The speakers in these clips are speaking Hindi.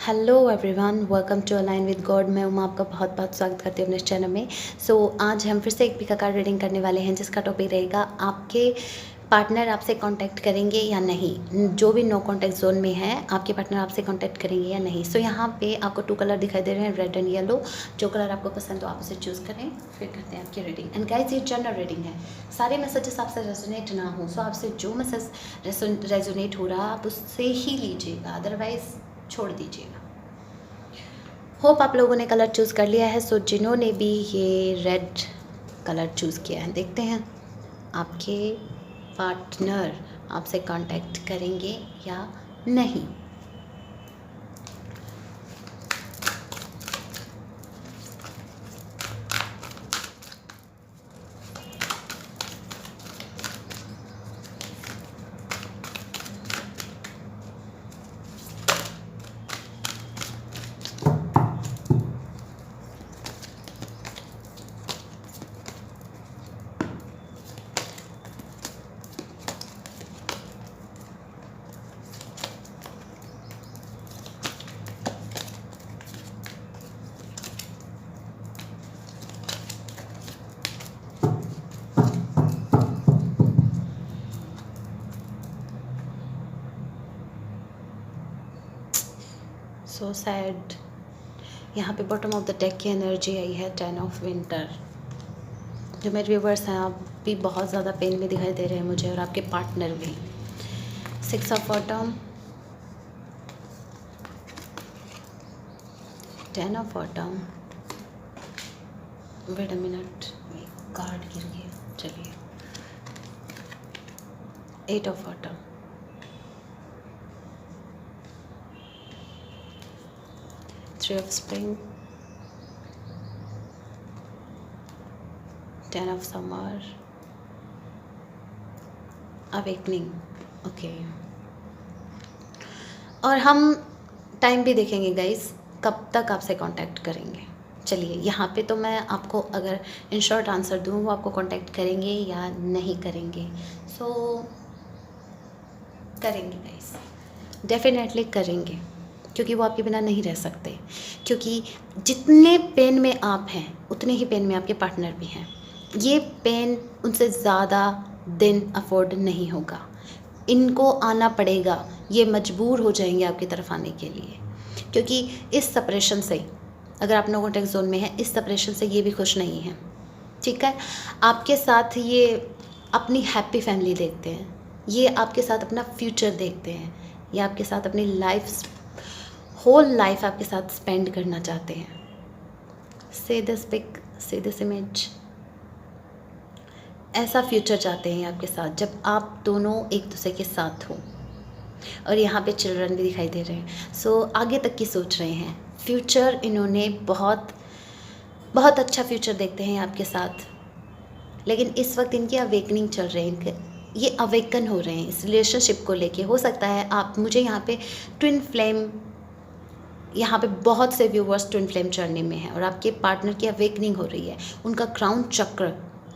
Hello everyone, welcome to align with God. मैं उमा आपका बहुत बहुत स्वागत करती हूँ अपने इस चैनल में। आज हम फिर से एक पिका कार्ड रीडिंग करने वाले हैं, जिसका टॉपिक रहेगा आपके पार्टनर आपसे कांटेक्ट करेंगे या नहीं। जो भी नो कांटेक्ट जोन में है, आपके पार्टनर आपसे कांटेक्ट करेंगे या नहीं। यहाँ पे आपको 2 कलर दिखाई दे रहे हैं, रेड एंड येलो। जो कलर आपको पसंद हो आप उसे चूज़ करें, फिर करते हैं आपकी रीडिंग। एंड गाइस, ये जनरल रीडिंग है, सारे मैसेजेस आपसे रेजोनेट ना हो। आपसे जो मैसेज रेजोनेट हो रहा आप उससे ही लीजिएगा, अदरवाइज छोड़ दीजिएगा। होप आप लोगों ने कलर चूज़ कर लिया है। जिन्होंने भी ये रेड कलर चूज़ किया है, देखते हैं आपके पार्टनर आपसे कांटेक्ट करेंगे या नहीं। So sad. यहाँ पे बॉटम ऑफ द डेक की एनर्जी आई है 10 ऑफ विंटर। जो मेरे व्यूवर्स हैं, आप भी बहुत ज़्यादा पेन में दिखाई दे रहे हैं मुझे, और आपके पार्टनर भी। 6 of autumn, 10 of autumn. Wait a minute, card गिर गया, चलिए। 8 of autumn, 3 of spring, 10 of summer, awakening। Okay, और हम टाइम भी देखेंगे गाइस, कब तक आपसे कांटेक्ट करेंगे। चलिए, यहाँ पे तो मैं आपको अगर इन शॉर्ट आंसर दूँ, वो आपको कांटेक्ट करेंगे या नहीं करेंगे। करेंगे गाइस, डेफिनेटली करेंगे, क्योंकि वो आपके बिना नहीं रह सकते। क्योंकि जितने पेन में आप हैं, उतने ही पेन में आपके पार्टनर भी हैं। ये पेन उनसे ज़्यादा दिन अफोर्ड नहीं होगा, इनको आना पड़ेगा। ये मजबूर हो जाएंगे आपकी तरफ आने के लिए, क्योंकि इस सेपरेशन से, अगर आप नो कांटेक्ट जोन में हैं, इस सेपरेशन से ये भी खुश नहीं हैं। ठीक है, आपके साथ ये अपनी हैप्पी फैमिली देखते हैं, ये आपके साथ अपना फ्यूचर देखते हैं, ये आपके साथ अपनी होल लाइफ आपके साथ स्पेंड करना चाहते हैं। से दिस पिक, से दिस इमेज, ऐसा फ्यूचर चाहते हैं आपके साथ, जब आप दोनों एक दूसरे के साथ हो। और यहाँ पे चिल्ड्रन भी दिखाई दे रहे हैं। आगे तक की सोच रहे हैं, फ्यूचर इन्होंने बहुत बहुत अच्छा फ्यूचर देखते हैं आपके साथ। लेकिन इस वक्त इनकी अवेकनिंग चल रही है, ये अवेकन हो रहे हैं इस रिलेशनशिप को लेके। हो सकता है आप, मुझे यहाँ पे ट्विन फ्लेम, यहाँ पे बहुत से व्यूवर्स ट्विन फ्लेम जर्नी में हैं, और आपके पार्टनर की अवेकनिंग हो रही है। उनका क्राउन चक्र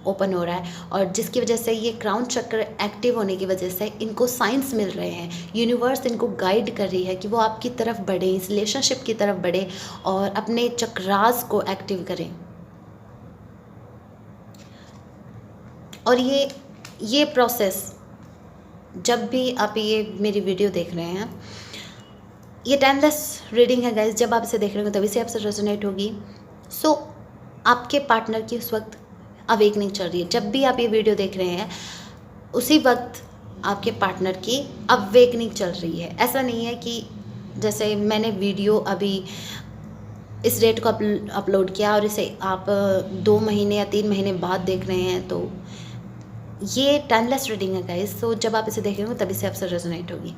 ओपन हो रहा है, और जिसकी वजह से, ये क्राउन चक्र एक्टिव होने की वजह से इनको साइंस मिल रहे हैं। यूनिवर्स इनको गाइड कर रही है कि वो आपकी तरफ बढ़े, इस रिलेशनशिप की तरफ बढ़े, और अपने चक्रास को एक्टिव करें। और ये प्रोसेस, जब भी आप ये मेरी वीडियो देख रहे हैं, ये टाइमलेस रीडिंग है गाइस। जब आप इसे देख रहे हो तभी से आपसे रेजोनेट होगी। आपके पार्टनर की उस वक्त अवेकनिंग चल रही है। जब भी आप ये वीडियो देख रहे हैं, उसी वक्त आपके पार्टनर की अवेकनिंग चल रही है। ऐसा नहीं है कि जैसे मैंने वीडियो अभी इस डेट को अपलोड किया और इसे आप 2 महीने या 3 महीने बाद देख रहे हैं, तो ये टाइमलेस रीडिंग है गाइस। जब आप इसे देख रहे हो तभी से आपसे रेजोनेट होगी।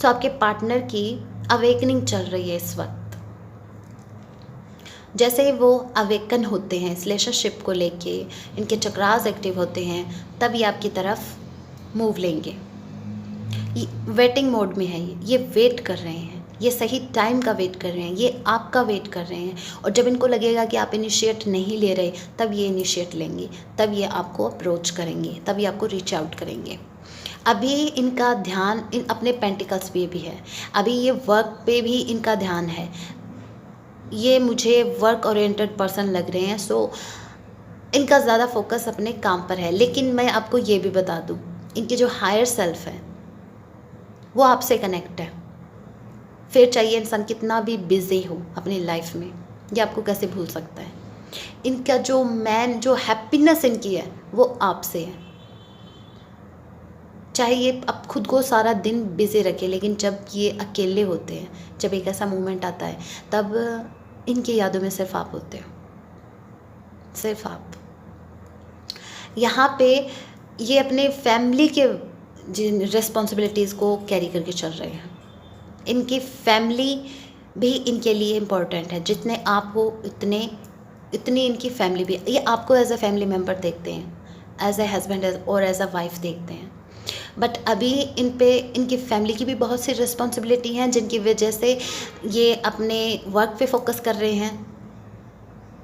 आपके पार्टनर की अवेकनिंग चल रही है इस वक्त। जैसे वो अवेकन होते हैं इस रिलेशनशिप को लेके, इनके चक्रास एक्टिव होते हैं, तब ये आपकी तरफ मूव लेंगे। ये वेटिंग मोड में है, ये वेट कर रहे हैं, ये सही टाइम का वेट कर रहे हैं, ये आपका वेट कर रहे हैं। और जब इनको लगेगा कि आप इनिशिएट नहीं ले रहे, तब ये इनिशिएट लेंगे, तब ये आपको अप्रोच करेंगे, तब ये आपको रीच आउट करेंगे। अभी इनका ध्यान इन अपने पेंटिकल्स पे भी है, अभी ये वर्क पे भी इनका ध्यान है। ये मुझे वर्क ओरिएंटेड पर्सन लग रहे हैं। सो इनका ज़्यादा फोकस अपने काम पर है। लेकिन मैं आपको ये भी बता दूँ, इनकी जो हायर सेल्फ है वो आपसे कनेक्ट है। फिर चाहिए इंसान कितना भी बिजी हो अपनी लाइफ में, ये आपको कैसे भूल सकता है। इनका जो जो हैप्पीनेस इनकी है वो आपसे है। चाहे ये अब खुद को सारा दिन बिजी रखे, लेकिन जब ये अकेले होते हैं, जब एक ऐसा मोमेंट आता है, तब इनकी यादों में सिर्फ आप होते हो, सिर्फ आप। यहाँ पे ये अपने फैमिली के जिन रिस्पॉन्सिबिलिटीज़ को कैरी करके चल रहे हैं। इनकी फैमिली भी इनके लिए इम्पोर्टेंट है। जितने आप हो इतनी इनकी फैमिली भी। ये आपको एज अ फैमिली मेम्बर देखते हैं, एज ए हस्बैंड और एज अ वाइफ देखते हैं। बट अभी इनकी फैमिली की भी बहुत सी रिस्पॉन्सिबिलिटी हैं, जिनकी वजह से ये अपने वर्क पे फोकस कर रहे हैं।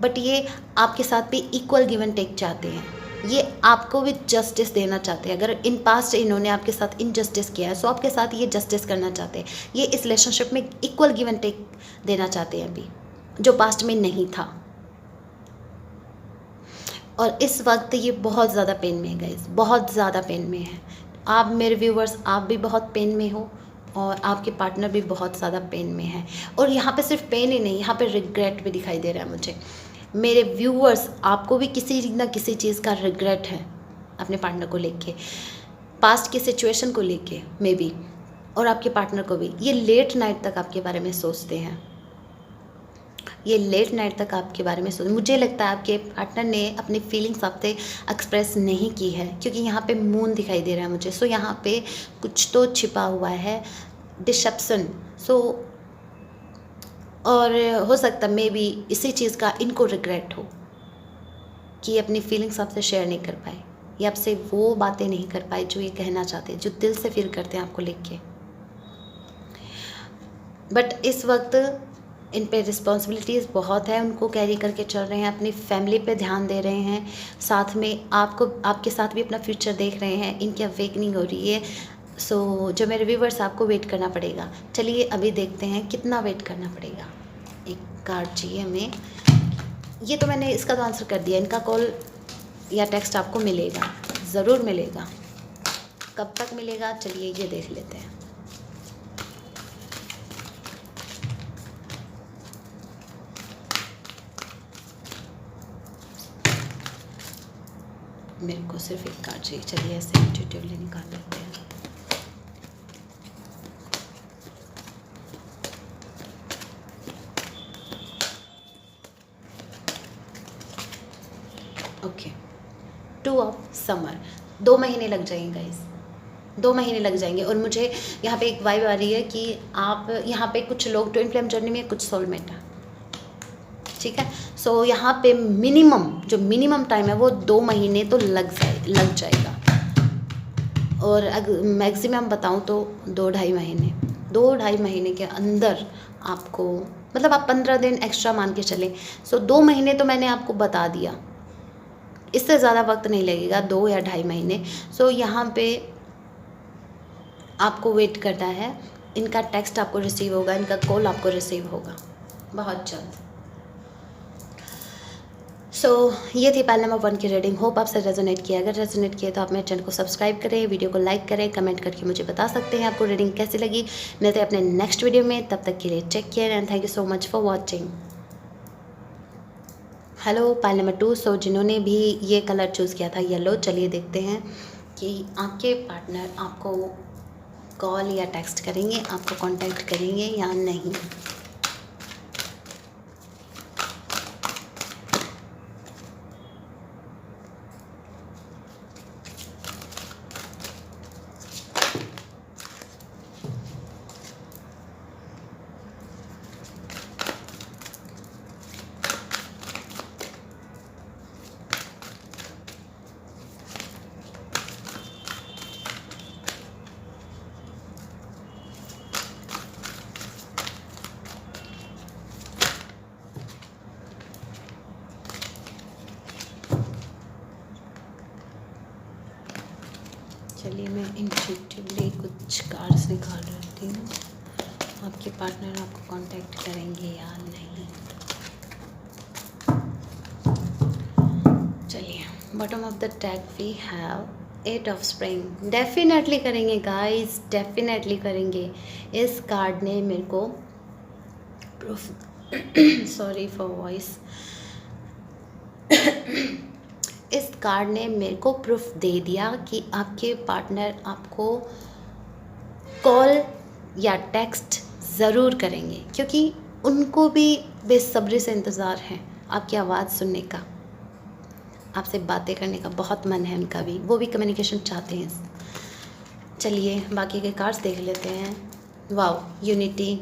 बट ये आपके साथ भी इक्वल गिव एंड टेक चाहते हैं। ये आपको भी जस्टिस देना चाहते हैं। अगर इन पास्ट इन्होंने आपके साथ इनजस्टिस किया है, सो आपके साथ ये जस्टिस करना चाहते हैं। ये इस रिलेशनशिप में इक्वल गिव एंड टेक देना चाहते हैं अभी, जो पास्ट में नहीं था। और इस वक्त ये बहुत ज़्यादा पेन में है गाइस, बहुत ज़्यादा पेन में है। आप मेरे व्यूवर्स, आप भी बहुत पेन में हो और आपके पार्टनर भी बहुत ज़्यादा पेन में है। और यहाँ पे सिर्फ पेन ही नहीं, यहाँ पे रिग्रेट भी दिखाई दे रहा है मुझे। मेरे व्यूवर्स, आपको भी किसी ना किसी चीज़ का रिग्रेट है अपने पार्टनर को लेके, पास्ट की सिचुएशन को लेके मे बी, और आपके पार्टनर को भी। ये लेट नाइट तक आपके बारे में सोचते हैं, ये लेट नाइट तक आपके बारे में मुझे लगता है आपके पार्टनर ने अपनी फीलिंग्स आपसे एक्सप्रेस नहीं की है, क्योंकि यहाँ पे मून दिखाई दे रहा है मुझे। सो यहाँ पे कुछ तो छिपा हुआ है, डिसेप्शन। सो और हो सकता है मे बी इसी चीज़ का इनको रिग्रेट हो कि अपनी फीलिंग्स आपसे शेयर नहीं कर पाए, या आपसे वो बातें नहीं कर पाए जो ये कहना चाहते हैं, जो दिल से फील करते हैं आपको लेके। बट इस वक्त इन पे रिस्पॉन्सिबिलिटीज़ बहुत है, उनको कैरी करके चल रहे हैं, अपनी फैमिली पे ध्यान दे रहे हैं, साथ में आपके साथ भी अपना फ्यूचर देख रहे हैं। इनकी अवेकनिंग हो रही है। सो जो मेरे व्यूवर्स, आपको वेट करना पड़ेगा। चलिए अभी देखते हैं कितना वेट करना पड़ेगा। एक कार्ड चाहिए हमें। ये तो मैंने इसका तो आंसर कर दिया। इनका कॉल या टेक्स्ट आपको मिलेगा, ज़रूर मिलेगा। कब तक मिलेगा, चलिए ये देख लेते हैं। मेरे को सिर्फ एक कार्ड चाहिए। चलिए ऐसे इंट्यूटिवली निकाल लेते हैं। Okay, 2 of summer. 2 महीने लग जाएंगे गाइस, 2 महीने लग जाएंगे। और मुझे यहाँ पे एक वाइब आ रही है कि आप यहाँ पे कुछ लोग ट्विन फ्लेम जर्नी में, कुछ सोलमेट है, ठीक है। सो यहाँ पे जो मिनिमम टाइम है वो 2 महीने तो लग जाएगा। और मैक्सिमम बताऊँ तो 2-2.5 महीने के अंदर आपको, मतलब आप 15 दिन एक्स्ट्रा मान के चलें। सो 2 महीने तो मैंने आपको बता दिया, इससे ज़्यादा वक्त नहीं लगेगा, 2 या 2.5 महीने। सो यहाँ पे आपको वेट करना है। इनका टेक्स्ट आपको रिसीव होगा, इनका कॉल आपको रिसीव होगा बहुत जल्द। सो ये थी पाइल नंबर 1 की रीडिंग। होप आपसे रेजोनेट किया। अगर रेजोनेट किया तो आप मेरे चैनल को सब्सक्राइब करें, वीडियो को लाइक करें, कमेंट करके मुझे बता सकते हैं आपको रीडिंग कैसी लगी। मिलते हैं अपने नेक्स्ट वीडियो में, तब तक के लिए take care and thank you so much for watching. Hello pile number 2। So जिन्होंने भी ये कलर चूज़ किया था येलो, चलिए देखते हैं कि आपके पार्टनर आपको कॉल या टेक्स्ट करेंगे, आपको कांटेक्ट करेंगे या नहीं। चलिए मैं इंट्यूटिवली कुछ कार्ड्स निकाल लेती हूँ। आपके पार्टनर आपको कांटेक्ट करेंगे या नहीं। चलिए, bottom of the tag we have 8 of spring. Definitely करेंगे गाइस, डेफिनेटली करेंगे। इस कार्ड ने मेरे को प्रूफ सॉरी फॉर वॉइस इस कार्ड ने मेरे को प्रूफ दे दिया कि आपके पार्टनर आपको कॉल या टेक्स्ट ज़रूर करेंगे, क्योंकि उनको भी बेसब्री से इंतज़ार है आपकी आवाज़ सुनने का, आपसे बातें करने का बहुत मन है उनका भी, वो भी कम्युनिकेशन चाहते हैं। चलिए बाकी के कार्ड्स देख लेते हैं। Wow, unity,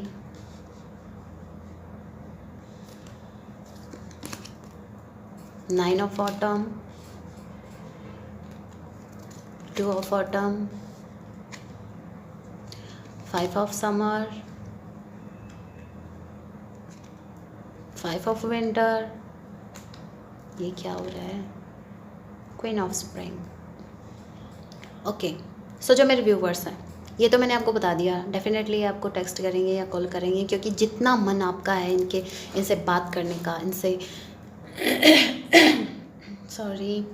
nine of autumn, 2 of autumn, 5 of summer, 5 of winter. ये क्या हो रहा है? Queen of spring. ओके, सो जो मेरे व्यूवर्स हैं, ये तो मैंने आपको बता दिया, डेफिनेटली आपको टेक्स्ट करेंगे या कॉल करेंगे, क्योंकि जितना मन आपका है इनसे बात करने का, इनसे सॉरी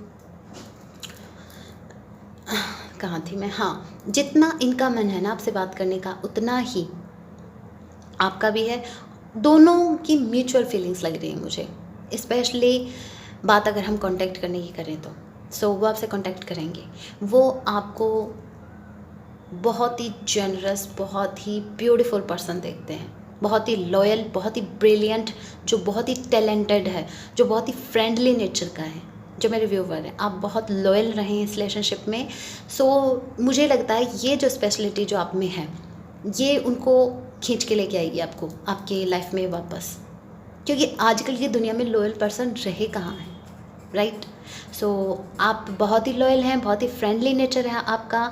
कहाँ थी मैं, हाँ, जितना इनका मन है ना आपसे बात करने का, उतना ही आपका भी है। दोनों की म्यूचुअल फीलिंग्स लग रही है मुझे, स्पेशली बात अगर हम कांटेक्ट करने की करें तो। सो वो आपसे कांटेक्ट करेंगे, वो आपको बहुत ही जेनरस, बहुत ही ब्यूटीफुल पर्सन देखते हैं, बहुत ही लॉयल, बहुत ही ब्रिलियंट, जो बहुत ही टैलेंटेड है, जो बहुत ही फ्रेंडली नेचर का है। जो मेरे व्यूवर हैं, आप बहुत लॉयल रहें इस रिलेशनशिप में। सो मुझे लगता है ये जो स्पेशलिटी जो आप में है, ये उनको खींच के लेके आएगी आपको आपके लाइफ में वापस, क्योंकि आजकल की दुनिया में लॉयल पर्सन रहे कहाँ हैं, राइट? सो आप बहुत ही लॉयल हैं, बहुत ही फ्रेंडली नेचर है आपका,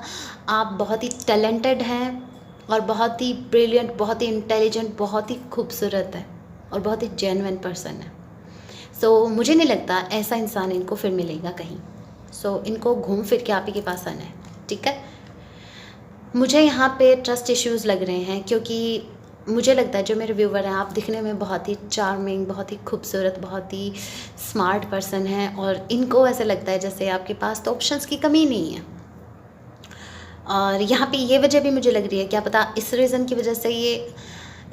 आप बहुत ही टैलेंटेड हैं और बहुत ही ब्रिलियंट, बहुत ही इंटेलिजेंट, बहुत ही खूबसूरत है और बहुत ही जेन्युइन पर्सन है। सो मुझे नहीं लगता ऐसा इंसान इनको फिर मिलेगा कहीं। सो इनको घूम फिर के आप ही के पास आना है, ठीक है? मुझे यहाँ पे ट्रस्ट इश्यूज़ लग रहे हैं, क्योंकि मुझे लगता है जो मेरे व्यूवर हैं, आप दिखने में बहुत ही चार्मिंग, बहुत ही खूबसूरत, बहुत ही स्मार्ट पर्सन हैं, और इनको ऐसा लगता है जैसे आपके पास तो ऑप्शंस की कमी नहीं है। और यहाँ पे ये वजह भी मुझे लग रही है, क्या पता इस रीज़न की वजह से ये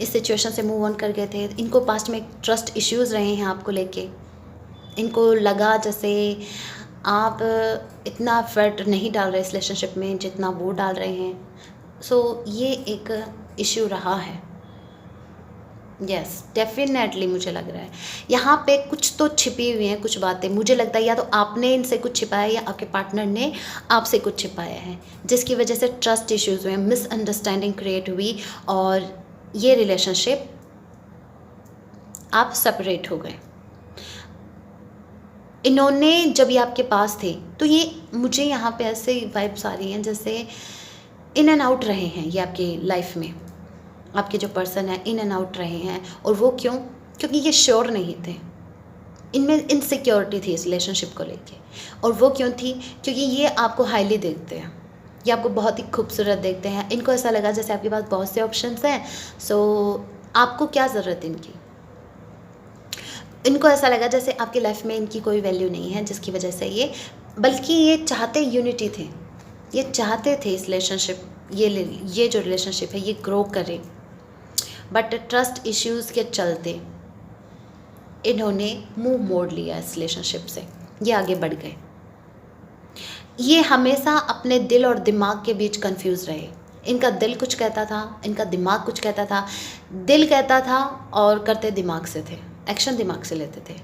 इस सिचुएशन से मूव ऑन कर गए थे। इनको पास्ट में ट्रस्ट इश्यूज़ रहे हैं आपको लेके, इनको लगा जैसे आप इतना एफर्ट नहीं डाल रहे इस रिलेशनशिप में जितना वो डाल रहे हैं। सो ये एक इश्यू रहा है। यस, डेफिनेटली मुझे लग रहा है यहाँ पे कुछ तो छिपी हुई हैं कुछ बातें। मुझे लगता है या तो आपने इनसे कुछ छिपाया या आपके पार्टनर ने आपसे कुछ छिपाया है, जिसकी वजह से ट्रस्ट इश्यूज़ हुए, मिसअंडरस्टैंडिंग क्रिएट हुई और ये रिलेशनशिप आप सेपरेट हो गए। इन्होंने जब ये आपके पास थे तो ये मुझे यहाँ पे ऐसे वाइब्स आ रही हैं जैसे इन एंड आउट रहे हैं ये आपकी लाइफ में। आपके जो पर्सन है इन एंड आउट रहे हैं, और वो क्यों? क्योंकि ये श्योर नहीं थे, इनमें इनसिक्योरिटी थी इस रिलेशनशिप को लेके। और वो क्यों थी? क्योंकि ये आपको हाईली देखते हैं, ये आपको बहुत ही खूबसूरत देखते हैं। इनको ऐसा लगा जैसे आपके पास बहुत से ऑप्शंस हैं, सो आपको क्या ज़रूरत है इनकी। इनको ऐसा लगा जैसे आपकी लाइफ में इनकी कोई वैल्यू नहीं है, जिसकी वजह से बल्कि ये चाहते यूनिटी थे, ये चाहते थे इस रिलेशनशिप, ये जो रिलेशनशिप है ये ग्रो करे, बट ट्रस्ट इश्यूज़ के चलते इन्होंने मुंह मोड़ लिया इस रिलेशनशिप से, ये आगे बढ़ गए। ये हमेशा अपने दिल और दिमाग के बीच कंफ्यूज रहे। इनका दिल कुछ कहता था, इनका दिमाग कुछ कहता था। दिल कहता था और करते दिमाग से थे, एक्शन दिमाग से लेते थे,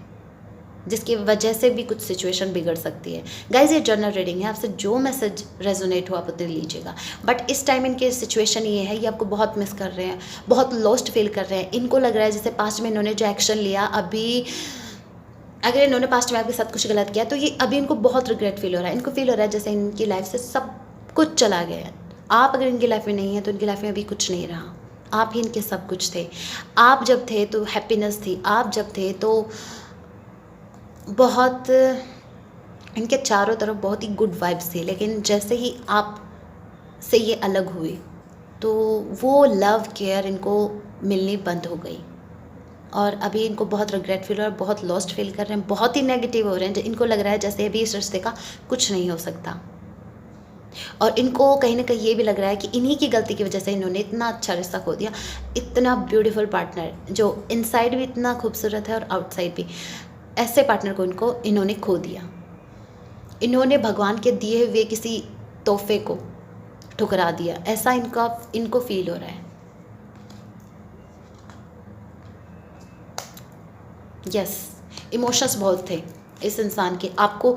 जिसकी वजह से भी कुछ सिचुएशन बिगड़ सकती है। गाइज ये जर्नल रीडिंग है, आपसे जो मैसेज रेजोनेट हो आप उतने लीजिएगा। बट इस टाइम इनकी सिचुएशन ये है, ये आपको बहुत मिस कर रहे हैं, बहुत लॉस्ट फील कर रहे हैं। इनको लग रहा है जैसे पास्ट में इन्होंने जो एक्शन लिया, अभी अगर इन्होंने पास्ट में आपके साथ कुछ गलत किया तो ये अभी इनको बहुत रिग्रेट फील हो रहा है। इनको फील हो रहा है जैसे इनकी लाइफ से सब कुछ चला गया है। आप अगर इनकी लाइफ में नहीं है तो इनकी लाइफ में अभी कुछ नहीं रहा, आप ही इनके सब कुछ थे। आप जब थे तो हैप्पीनेस थी, आप जब थे तो बहुत इनके चारों तरफ बहुत ही गुड वाइब्स थी। लेकिन जैसे ही आप से ये अलग हुए तो वो लव केयर इनको मिलनी बंद हो गई और अभी इनको बहुत रिग्रेट फील हो रहा है, बहुत लॉस्ट फील कर रहे हैं, बहुत ही नेगेटिव हो रहे हैं। इनको लग रहा है जैसे अभी इस रिश्ते का कुछ नहीं हो सकता और इनको कहीं ना कहीं ये भी लग रहा है कि इन्हीं की गलती की वजह से इन्होंने इतना अच्छा रिश्ता खो दिया, इतना ब्यूटीफुल पार्टनर जो इनसाइड भी इतना खूबसूरत है और आउटसाइड भी, ऐसे पार्टनर को इन्होंने खो दिया। इन्होंने भगवान के दिए हुए किसी तोहफे को ठुकरा दिया, ऐसा इनको फील हो रहा है। यस, इमोशंस बहुत थे इस इंसान के, आपको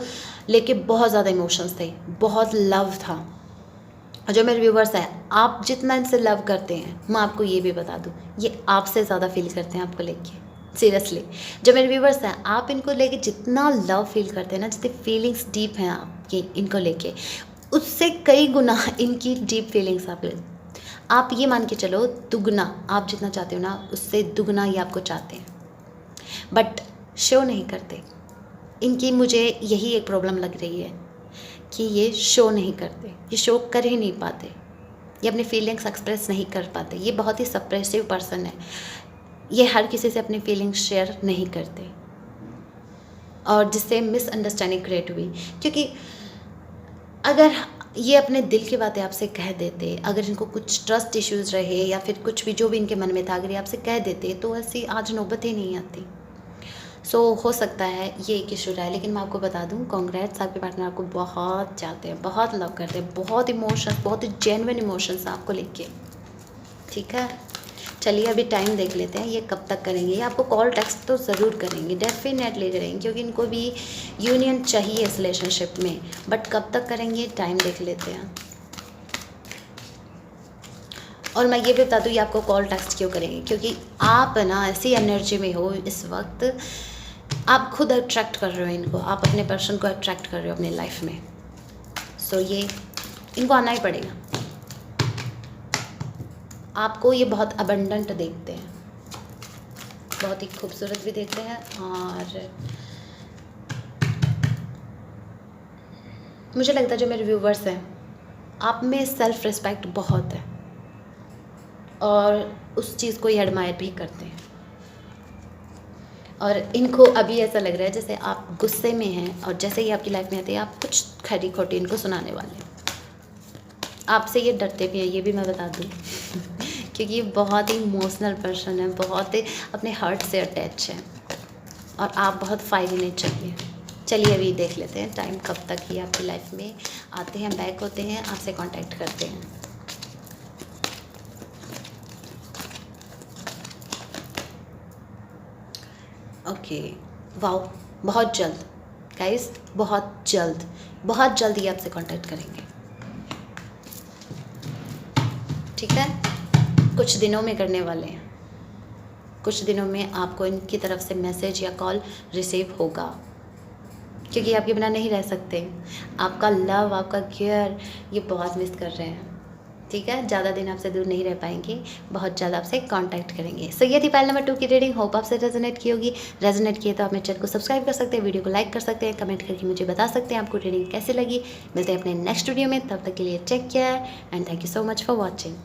लेके बहुत ज़्यादा इमोशंस थे, बहुत लव था। और जो मेरे व्यूवर्स हैं, आप जितना इनसे लव करते हैं, मैं आपको ये भी बता दूँ, ये आपसे ज़्यादा फील करते हैं आपको लेके, सीरियसली। जो मेरे व्यूवर्स हैं, आप इनको लेके जितना लव फील करते हैं ना, जितनी फीलिंग्स डीप हैं आपकी इनको लेके, उससे कई गुना इनकी डीप फीलिंग्स आप ये मान के चलो, दुगना आप जितना चाहते हो ना, उससे दुगना ही आपको चाहते हैं, बट शो नहीं करते। इनकी मुझे यही एक प्रॉब्लम लग रही है कि ये शो नहीं करते, ये शो कर ही नहीं पाते, ये अपनी फीलिंग्स एक्सप्रेस नहीं कर पाते। ये बहुत ही सप्रेसिव पर्सन है, ये हर किसी से अपनी फीलिंग्स शेयर नहीं करते और जिससे मिसअंडरस्टैंडिंग क्रिएट हुई। क्योंकि अगर ये अपने दिल की बातें आपसे कह देते, अगर इनको कुछ ट्रस्ट इश्यूज़ रहे या फिर कुछ भी जो भी इनके मन में था, अगर ये आपसे कह देते तो ऐसी आज नौबत ही नहीं आती। हो सकता है ये एक इशू रहा है, लेकिन मैं आपको बता दूं, कांग्रेट्स, आपके पार्टनर आपको बहुत चाहते हैं, बहुत लव करते हैं, बहुत इमोशंस, बहुत जेन्युइन इमोशंस आपको लेके। ठीक है, चलिए अभी टाइम देख लेते हैं ये कब तक करेंगे। ये आपको कॉल टेक्स्ट तो ज़रूर करेंगे, डेफिनेटली करेंगे, क्योंकि इनको भी यूनियन चाहिए इस रिलेशनशिप में, बट कब तक करेंगे टाइम देख लेते हैं। और मैं ये भी बता दूँ, ये आपको कॉल टेक्स्ट क्यों करेंगे, क्योंकि आप ना ऐसी एनर्जी में हो इस वक्त, आप खुद अट्रैक्ट कर रहे हो इनको, आप अपने पर्सन को अट्रैक्ट कर रहे हो अपने लाइफ में। ये इनको आना ही पड़ेगा। आपको ये बहुत अबंडेंट देखते हैं, बहुत ही खूबसूरत भी देखते हैं, और मुझे लगता है जो मेरे व्यूवर्स हैं, आप में सेल्फ रिस्पेक्ट बहुत है और उस चीज़ को ये एडमायर भी करते हैं। और इनको अभी ऐसा लग रहा है जैसे आप गुस्से में हैं और जैसे ही आपकी लाइफ में आते हैं, आप कुछ खरी खोटी इनको सुनाने वाले हैं। आपसे ये डरते भी हैं, ये भी मैं बता दूँ क्योंकि ये बहुत ही इमोशनल पर्सन है, बहुत ही अपने हार्ट से अटैच है और आप बहुत फायरी नेचर के हैं। चलिए अभी देख लेते हैं टाइम कब तक ये आपकी लाइफ में आते हैं, बैक होते हैं, आपसे कांटेक्ट करते हैं। ओके, वाओ, बहुत जल्द गाइस, बहुत जल्द ये आपसे कांटेक्ट करेंगे। ठीक है, कुछ दिनों में करने वाले हैं, कुछ दिनों में आपको इनकी तरफ से मैसेज या कॉल रिसीव होगा, क्योंकि आपके बिना नहीं रह सकते। आपका लव, आपका केयर ये बहुत मिस कर रहे हैं। ठीक है, ज़्यादा दिन आपसे दूर नहीं रह पाएंगे, बहुत ज़्यादा आपसे कांटेक्ट करेंगे। ये थी फाइल नंबर 2 की रीडिंग। होप आपसे रेजोनेट की होगी। रेजोनेट किए तो आप मेरे चैनल को सब्सक्राइब कर सकते हैं, वीडियो को लाइक कर सकते हैं, कमेंट करके मुझे बता सकते हैं आपको रीडिंग कैसी लगी। मिलते हैं अपने नेक्स्ट वीडियो में, तब तक के लिए take care and thank you so much for watching.